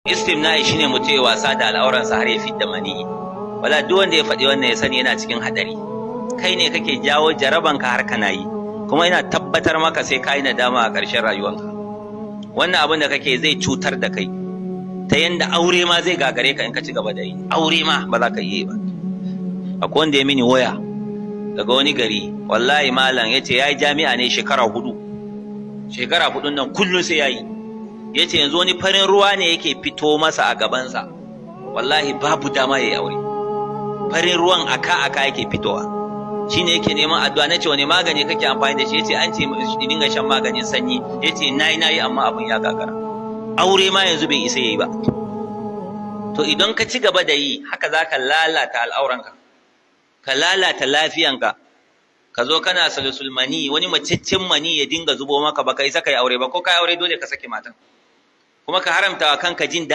istimna'i shine mutum ya wasa da al'auransa har ya fidda maniyi. Wala duk wanda ya faɗi wannan ya sani yana cikin hadari. Kai ne kake jawo jarabanka har kana yi, kuma ina tabbatar maka sai ka yi nadama a ƙarshen rayuwanka. Wannan abin da kake zai cutar da kai ta yanda aure ma zai gagare ka in ka ci gaba da yi. Aure ma ba za ka yi ba. Akwai wanda ya mini waya daga wani gari, wallahi malam yace yayi jami'a ne shekara 4. Shekara 4 nan kullun sai yayi. Yace yanzu wani farin ruwa ne yake fito masa a gabansa. Wallahi babu dama yayi aure. Farin ruwan aka yake fitowa. Shine yake neman addu'a, nace wani magani kake amfani da shi? Yace an ce dinga shan maganin sanyi. Yace nayi amma abun ya gagara. Aure ma yanzu bai isa yayi ba. To idan ka ci gaba da yi haka zaka lalata al'auranka, ka lalata lafiyanka, ka zo kana salisul mani, wani maciccin mani ya dinga zubo maka, baka isa kai aure ba. Ko kai aure dole ka sake matan, kuma ka haramta wa kanka jin